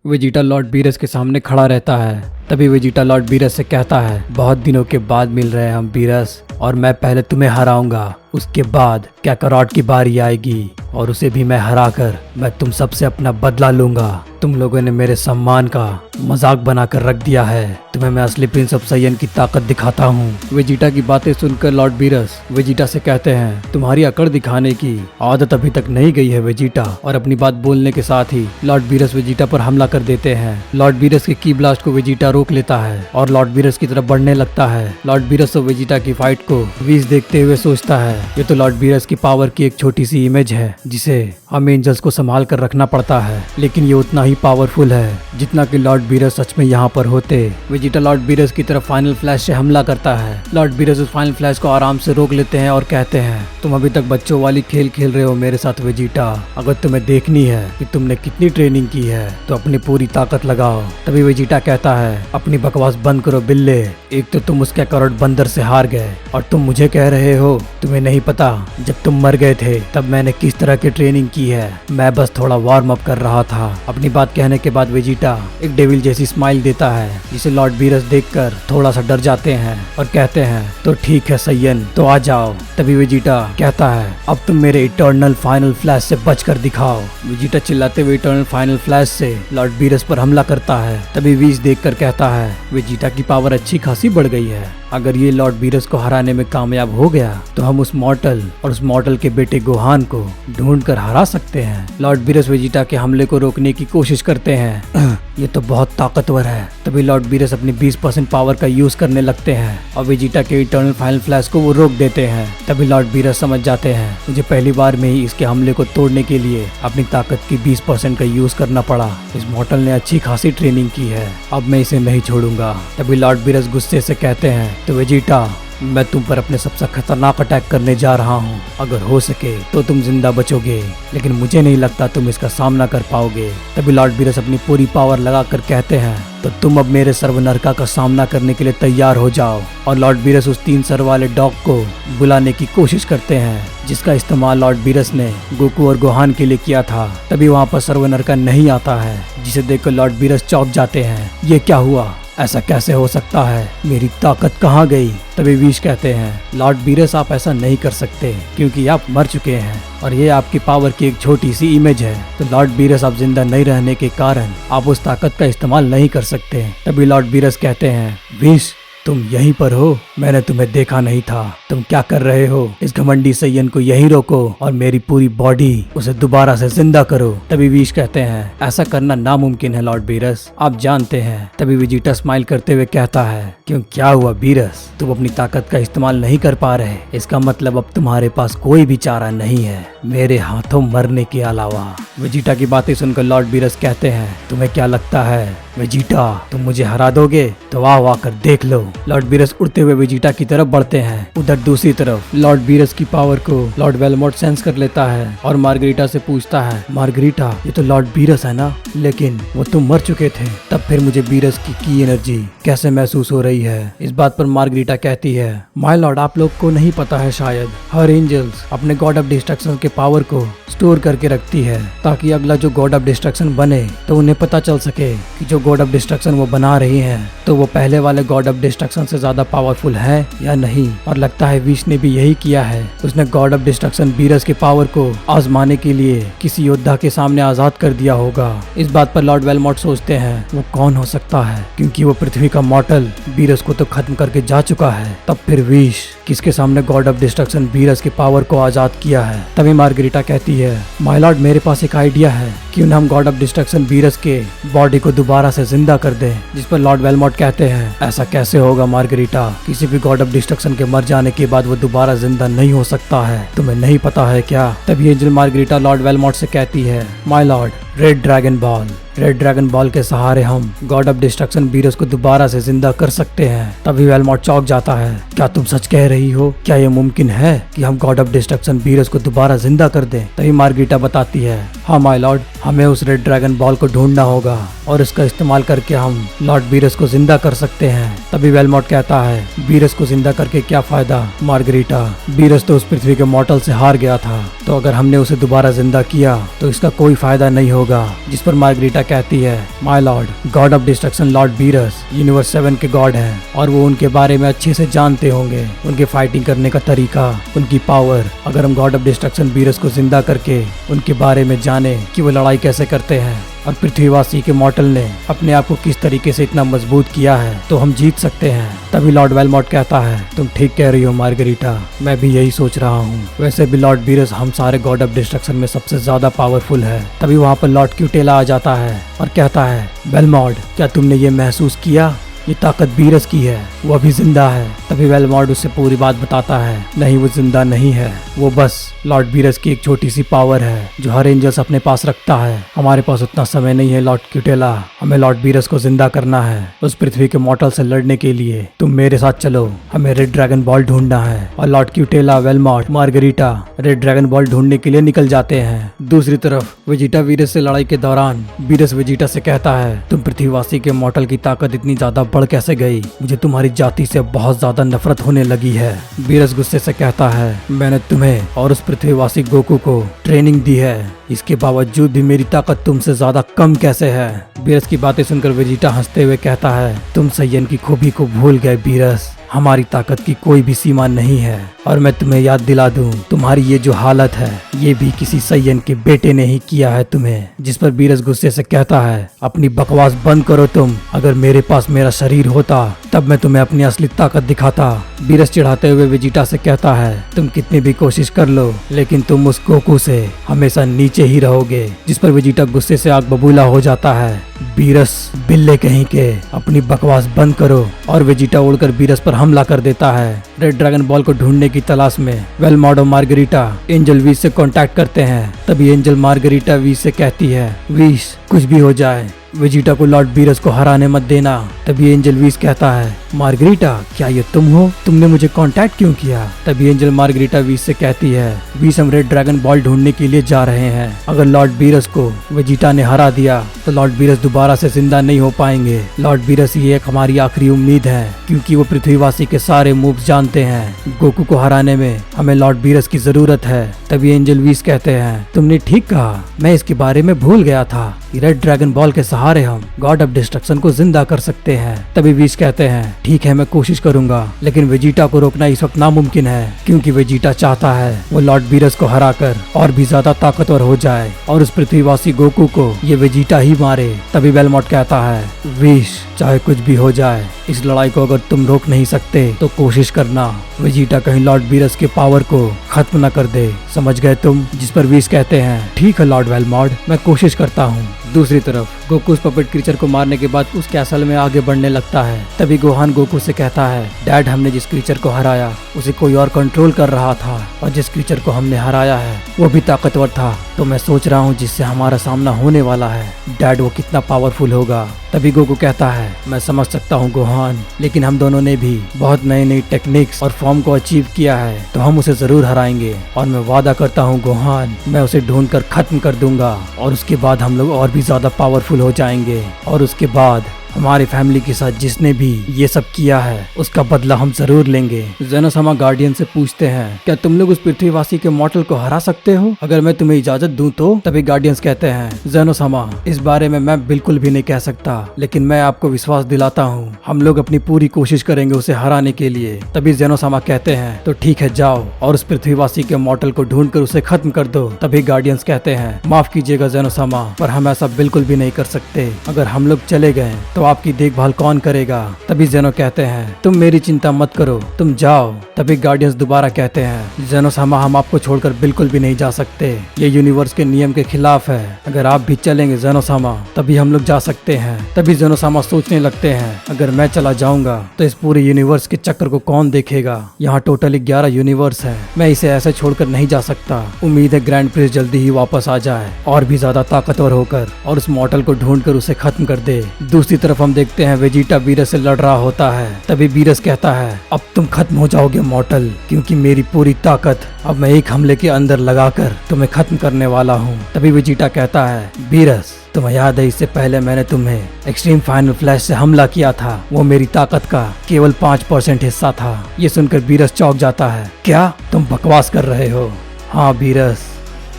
Vegeta Lord Beerus के सामने खड़ा रहता है। तभी वेजिटा लॉर्ड बीरस से कहता है, बहुत दिनों के बाद मिल रहे हैं हम बीरस, और मैं पहले तुम्हें हराऊंगा, उसके बाद कैकारॉट की बारी आएगी और उसे भी मैं हराकर मैं तुम सबसे अपना बदला लूंगा। तुम लोगों ने मेरे सम्मान का मजाक बनाकर रख दिया है, तुम्हें मैं असली प्रिंस ऑफ साइयन की ताकत दिखाता हूँ। वेजिटा की बातें सुनकर लॉर्ड बीरस वेजिटा से कहते हैं, तुम्हारी अकड़ दिखाने की आदत अभी तक नहीं गई है वेजिटा। और अपनी बात बोलने के साथ ही लॉर्ड बीरस वेजिटा पर हमला कर देते हैं। लॉर्ड बीरस के की ब्लास्ट को वेजिटा रोक लेता है और लॉर्ड बीरस की तरफ बढ़ने लगता है। लॉर्ड बीरस और वेजिटा की फाइट को वीस देखते हुए सोचता है, ये तो लॉर्ड बीरस की पावर की एक छोटी सी इमेज है जिसे हम एंजल्स को संभाल कर रखना पड़ता है, लेकिन ये उतना ही पावरफुल है जितना कि लॉर्ड बीरस सच में यहाँ पर होते। वेजिटा लॉर्ड बीरस की तरफ फाइनल फ्लैश से हमला करता है। लॉर्ड बीरस उस फाइनल फ्लैश को आराम से रोक लेते हैं और कहते हैं, तुम अभी तक बच्चों वाली खेल खेल रहे हो मेरे साथ वेजिटा। अगर तुम्हें देखनी है कि तुमने कितनी ट्रेनिंग की है तो अपनी पूरी ताकत लगाओ। तभी वेजिटा कहता है, अपनी बकवास बंद करो बिल्ले, एक तो तुम उस कैकारॉट बंदर से हार गए और तुम मुझे कह रहे हो तुम्हें नहीं पता जब तुम मर गए थे तब मैंने किस तरह की ट्रेनिंग की है, मैं बस थोड़ा वार्म अप कर रहा था। अपनी बात कहने के बाद वेजिटा एक डेविल जैसी स्माइल देता है जिसे लॉर्ड बीरस देखकर थोड़ा सा डर जाते हैं और कहते हैं, तो ठीक है सैयन, तो आ जाओ। तभी वेजिटा कहता है, अब तुम मेरे इटर्नल फाइनल फ्लैश से बचकर दिखाओ। वेजिटा चिल्लाते हुए इटर्नल फाइनल फ्लैश से लॉर्ड बीरस पर हमला करता है। तभी वीस देखकर कहता है, वेजिटा की पावर अच्छी खासी बढ़ गई है, अगर ये लॉर्ड बीरस को हराने में कामयाब हो गया तो हम उस मॉर्टल और उस मॉर्टल के बेटे गोहान को ढूंढ कर हरा सकते हैं। लॉर्ड बीरस वेजिटा के हमले को रोकने की कोशिश करते हैं। ये तो बहुत ताकतवर है। तभी लॉर्ड बीरस अपनी 20% पावर का यूज करने लगते हैं और वेजिटा के इटर्नल फाइनल फ्लैश को वो रोक देते हैं। तभी लॉर्ड बीरस समझ जाते हैं, मुझे पहली बार में ही इसके हमले को तोड़ने के लिए अपनी ताकत की 20% का यूज करना पड़ा। इस मॉर्टल ने अच्छी खासी ट्रेनिंग की है, अब मैं इसे नहीं छोड़ूंगा। तभी लॉर्ड बीरस गुस्से से कहते हैं, तो वेजिटा, मैं तुम पर अपने सबसे खतरनाक अटैक करने जा रहा हूँ, अगर हो सके तो तुम जिंदा बचोगे, लेकिन मुझे नहीं लगता तुम इसका सामना कर पाओगे। तभी लॉर्ड बीरस अपनी पूरी पावर लगाकर कहते हैं, तो तुम अब मेरे सर्वनरका का सामना करने के लिए तैयार हो जाओ। और लॉर्ड बीरस उस 3 सर वाले डॉग को बुलाने की कोशिश करते हैं जिसका इस्तेमाल लॉर्ड बीरस ने गोकू और गोहान के लिए किया था। तभी वहाँ पर सर्वनरका नहीं आता है, जिसे देखकर लॉर्ड बीरस चौंक जाते हैं, ये क्या हुआ, ऐसा कैसे हो सकता है, मेरी ताकत कहाँ गई। तभी वीश कहते हैं, लॉर्ड बीरस आप ऐसा नहीं कर सकते क्योंकि आप मर चुके हैं और ये आपकी पावर की एक छोटी सी इमेज है, तो लॉर्ड बीरस आप जिंदा नहीं रहने के कारण आप उस ताकत का इस्तेमाल नहीं कर सकते। तभी लॉर्ड बीरस कहते हैं, वीश तुम यहीं पर हो, मैंने तुम्हें देखा नहीं था, तुम क्या कर रहे हो, इस घमंडी सैयन को यहीं रोको और मेरी पूरी बॉडी उसे दोबारा से जिंदा करो। तभी वीश कहते हैं, ऐसा करना नामुमकिन है लॉर्ड बीरस, आप जानते हैं। तभी वेजिटा स्माइल करते हुए कहता है, क्यों क्या हुआ बीरस, तुम अपनी ताकत का इस्तेमाल नहीं कर पा रहे, इसका मतलब अब तुम्हारे पास कोई भी चारा नहीं है मेरे हाथों मरने के अलावा। वेजिटा की बातें सुनकर लॉर्ड बीरस कहते हैं, तुम्हें क्या लगता है वेजिटा तुम मुझे हरा दोगे, तो वाह कर देख लो। लॉर्ड बीरस उड़ते हुए वेजिटा की तरफ बढ़ते हैं। उधर दूसरी तरफ लॉर्ड बीरस की पावर को लॉर्ड वेलमोट सेंस कर लेता है और मार्गरीटा से पूछता है, मार्गरीटा ये तो लॉर्ड बीरस है ना, लेकिन वो तुम मर चुके थे, तब फिर मुझे बीरस की एनर्जी कैसे महसूस हो रही है। इस बात पर मार्गरीटा कहती है, माय लॉर्ड आप लोग को नहीं पता है शायद, हर एंजल्स अपने गॉड ऑफ डिस्ट्रक्शन के पावर को स्टोर करके रखती है ताकि अगला जो गॉड ऑफ डिस्ट्रक्शन बने तो उन्हें पता चल सके कि जो गॉड ऑफ डिस्ट्रक्शन वो बना रही हैं तो वो पहले वाले गॉड ऑफ डिस्ट्रक्शन से ज्यादा पावरफुल है या नहीं। और लगता है विश ने भी यही किया है, उसने गॉड ऑफ डिस्ट्रक्शन बीरस के पावर को आजमाने के लिए किसी योद्धा के सामने आजाद कर दिया होगा। इस बात पर लॉर्ड वेलमोट सोचते हैं, वो कौन हो सकता है, क्योंकि वो पृथ्वी का मॉर्टल बीरस को तो खत्म करके जा चुका है, तब फिर विश किसके सामने गॉड ऑफ डिस्ट्रक्शन बीरस के पावर को आजाद किया है। तभी मार्गरीटा कहती है, माय लॉर्ड मेरे पास एक आइडिया है, क्यों न हम गॉड ऑफ डिस्ट्रक्शन बीरस के बॉडी को दोबारा से जिंदा कर दें। जिस पर लॉर्ड वेलमोट कहते हैं, ऐसा कैसे होगा मार्गरीटा, किसी भी गॉड ऑफ डिस्ट्रक्शन के मर जाने के बाद वो दोबारा जिंदा नहीं हो सकता है, तुम्हें नहीं पता है क्या। तभी एंजल मार्गरीटा लॉर्ड वेलमोट से कहती है, my Lord red dragon ball, red dragon ball के सहारे हम गॉड ऑफ डिस्ट्रक्शन बीरस को दोबारा से जिंदा कर सकते हैं। तभी वेलमोट चौंक जाता है, क्या तुम सच कह रही हो, क्या ये मुमकिन है कि हम गॉड ऑफ डिस्ट्रक्शन बीरस को दोबारा जिंदा कर दें। तभी मार्गरीटा बताती है, हाँ माय लॉर्ड हमें उस रेड ड्रैगन बॉल को ढूंढना होगा और इसका इस्तेमाल करके हम लॉर्ड बीरस को जिंदा कर सकते हैं। तभी वेलमॉट कहता है, बीरस को जिंदा करके क्या फायदा मार्गरीटा, बीरस तो उस पृथ्वी के मॉर्टल से हार गया था, तो अगर हमने उसे दोबारा जिंदा किया तो इसका कोई फायदा नहीं होगा। जिस पर मार्गरीटा कहती है, my Lord, God of destruction Lord Beerus universe 7 के गॉड हैं और वो उनके बारे में अच्छे से जानते होंगे, उनके फाइटिंग करने का तरीका, उनकी पावर। अगर हम गॉड ऑफ डिस्ट्रक्शन बीरस को जिंदा करके उनके बारे में जाने कि वो लड़ाई कैसे करते हैं और पृथ्वीवासी के मॉर्टल ने अपने आप को किस तरीके से इतना मजबूत किया है, तो हम जीत सकते हैं। तभी लॉर्ड वेलमॉट कहता है, तुम ठीक कह रही हो मार्गरीटा, मैं भी यही सोच रहा हूँ। वैसे भी लॉर्ड बीरस हम सारे गॉड ऑफ डिस्ट्रक्शन में सबसे ज्यादा पावरफुल है। तभी वहाँ पर लॉर्ड क्यूटेला आ जाता है और कहता है, वेलमॉट, क्या तुमने ये महसूस किया, ये ताकत बीरस की है, वो अभी जिंदा है। तभी वेलमॉट उससे पूरी बात बताता है, नहीं वो जिंदा नहीं है, वो बस लॉर्ड बीरस की एक छोटी सी पावर है जो हर एंजल्स अपने पास रखता है। हमारे पास उतना समय नहीं है लॉर्ड क्यूटेला, हमें लॉर्ड बीरस को जिंदा करना है उस पृथ्वी के मॉर्टल से लड़ने के लिए। तुम मेरे साथ चलो, हमें रेड ड्रैगन बॉल ढूंढना है। और लॉर्ड क्यूटेला, वेलमॉट, मार्गरीटा रेड ड्रैगन बॉल ढूंढने के लिए निकल जाते हैं। दूसरी तरफ वेजिटा वीरस से लड़ाई के दौरान बीरस वेजिटा से कहता है, तुम पृथ्वीवासी के मॉर्टल की ताकत इतनी ज्यादा बढ़ कैसे गई, मुझे तुम्हारी जाति से बहुत ज्यादा नफरत होने लगी है। बीरस गुस्से से कहता है, मैंने तुम्हें और उस पृथ्वीवासी गोकू को ट्रेनिंग दी है, इसके बावजूद भी मेरी ताकत तुमसे ज्यादा कम कैसे है। बीरस की बातें सुनकर वेजिटा हंसते हुए कहता है, तुम सैयन की खूबी को भूल गए बीरस, हमारी ताकत की कोई भी सीमा नहीं है। और मैं तुम्हें याद दिला दूं, तुम्हारी ये जो हालत है ये भी किसी सैयन के बेटे ने ही किया है तुम्हें। जिस पर बीरस गुस्से से कहता है, अपनी बकवास बंद करो तुम, अगर मेरे पास मेरा शरीर होता तब मैं तुम्हें अपनी असली ताकत दिखाता। बीरस चिढ़ाते हुए वेजिटा से कहता है, तुम कितनी भी कोशिश कर लो लेकिन तुम उस गोकू से हमेशा नीचे ही रहोगे। जिस पर वेजिटा गुस्से से आग बबूला हो जाता है, बीरस बिल्ले कहीं के, अपनी बकवास बंद करो। और वेजिटा उड़कर बीरस पर हमला कर देता है। रेड ड्रैगन बॉल को ढूंढने की तलाश में वेलमॉट और मार्गरीटा एंजल वीस से कांटेक्ट करते हैं। तभी एंजल मार्गरीटा वीस से कहती है, वीस, कुछ भी हो जाए वेजिटा को लॉर्ड बीरस को हराने मत देना। तभी एंजल वीस कहता है, मार्गरीटा, क्या ये तुम हो, तुमने मुझे कांटेक्ट क्यों किया। तभी एंजल मार्गरीटा वीस से कहती है, वीस, हम रेड ड्रैगन बॉल ढूंढने के लिए जा रहे हैं। अगर लॉर्ड बीरस को वेजिटा ने हरा दिया तो लॉर्ड बीरस दोबारा से जिंदा नहीं हो पाएंगे। लॉर्ड बीरस ये एक हमारी आखिरी उम्मीद है, क्योंकि वो पृथ्वीवासी के सारे मूव्स जानते हैं। गोकू को हराने में हमें लॉर्ड बीरस की जरूरत है। तभी एंजल वीस कहते हैं, तुमने ठीक कहा, मैं इसके बारे में भूल गया था कि रेड ड्रैगन बॉल के सहारे हम गॉड ऑफ डिस्ट्रक्शन को जिंदा कर सकते हैं। तभी वीस कहते हैं, ठीक है, मैं कोशिश करूंगा, लेकिन वेजिटा को रोकना इस वक्त नामुमकिन है, क्योंकि वेजिटा चाहता है वो लॉर्ड बीरस को हराकर और भी ज्यादा ताकतवर हो जाए और उस पृथ्वीवासी गोकू को ये वेजिटा ही मारे। तभी वेलमॉट कहता है, वीस, चाहे कुछ भी हो जाए, इस लड़ाई को अगर तुम रोक नहीं सकते तो कोशिश करना वेजिटा कहीं लॉर्ड बीरस के पावर को खत्म न कर दे, समझ गए तुम। जिस पर वीस कहते हैं, ठीक है लॉर्ड वेलमॉट, मैं कोशिश करता हूँ। दूसरी तरफ गोकू उस पपेट क्रीचर को मारने के बाद उस कैसल में आगे बढ़ने लगता है। तभी गोहान गोकू से कहता है, डैड, हमने जिस क्रीचर को हराया उसे कोई और कंट्रोल कर रहा था और जिस क्रीचर को हमने हराया है वो भी ताकतवर था, तो मैं सोच रहा हूँ जिससे हमारा सामना होने वाला है, डैड, वो कितना पावरफुल होगा। तभी गोकू कहता है, मैं समझ सकता हूँ गोहान, लेकिन हम दोनों ने भी बहुत नई नई टेक्निक्स और फॉर्म को अचीव किया है, तो हम उसे जरूर हराएंगे। और मैं वादा करता हूँ गोहान, मैं उसे ढूंढ कर खत्म कर दूंगा और उसके बाद हम लोग और भी ज्यादा पावरफुल हो जाएंगे और उसके बाद हमारी फैमिली के साथ जिसने भी ये सब किया है उसका बदला हम जरूर लेंगे। जेनोसामा गार्डियन से पूछते हैं, क्या तुम लोग उस पृथ्वीवासी के मॉर्टल को हरा सकते हो, अगर मैं तुम्हें इजाजत दूं तो। तभी गार्डियंस कहते हैं, जेनोसामा, इस बारे में मैं बिल्कुल भी नहीं कह सकता, लेकिन मैं आपको विश्वास दिलाता हूँ, हम लोग अपनी पूरी कोशिश करेंगे उसे हराने के लिए। तभी जेनोसामा कहते हैं, तो ठीक है, जाओ और उस पृथ्वीवासी के मॉर्टल को ढूंढ कर उसे खत्म कर दो। तभी गार्डियंस कहते हैं, माफ कीजिएगा जेनोसामा, पर हम ऐसा बिल्कुल भी नहीं कर सकते, अगर हम लोग चले गए तो आपकी देखभाल कौन करेगा। तभी जेनो कहते हैं, तुम मेरी चिंता मत करो, तुम जाओ। तभी गार्डियंस दोबारा कहते हैं, जेनोसामा, हम आपको छोड़कर बिल्कुल भी नहीं जा सकते, ये यूनिवर्स के नियम के खिलाफ है, अगर आप भी चलेंगे जेनोसामा तभी हम लोग जा सकते हैं। तभी जेनोसामा सोचने लगते हैं, अगर मैं चला जाऊंगा तो इस पूरे यूनिवर्स के चक्कर को कौन देखेगा, यहाँ टोटल 11 यूनिवर्स है, मैं इसे ऐसे छोड़कर नहीं जा सकता। उम्मीद है ग्रैंड प्रिंस जल्दी ही वापस आ जाए और भी ज्यादा ताकतवर होकर और उस मॉर्टल को ढूंढकर उसे खत्म कर दे। दूसरी तरफ हम देखते हैं वेजिटा वीरस से लड़ रहा होता है। तभी वीरस कहता है अब तुम खत्म हो जाओगे मॉर्टल, क्योंकि मेरी पूरी ताकत अब मैं एक हमले के अंदर लगाकर तुम्हें खत्म करने वाला हूँ। तभी वेजिटा कहता है वीरस तुम्हें याद है इससे पहले मैंने तुम्हें एक्सट्रीम फाइनल फ्लैश से हमला किया था, वो मेरी ताकत का केवल 5% हिस्सा था। ये सुनकर वीरस चौंक जाता है। क्या तुम बकवास कर रहे हो? हाँ वीरस,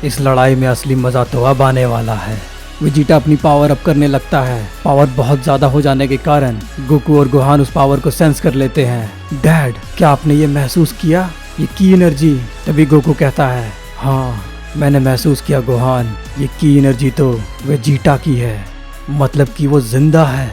इस लड़ाई में असली मजा तो अब आने वाला है। वेजिटा अपनी पावर अप करने लगता है। पावर बहुत ज्यादा हो जाने के कारण गोकू और गोहान उस पावर को सेंस कर लेते हैं। डैड, क्या आपने ये महसूस किया, ये की एनर्जी? तभी गोकू कहता है हाँ मैंने महसूस किया गोहान, ये की एनर्जी तो वेजिटा की है, मतलब कि वो जिंदा है।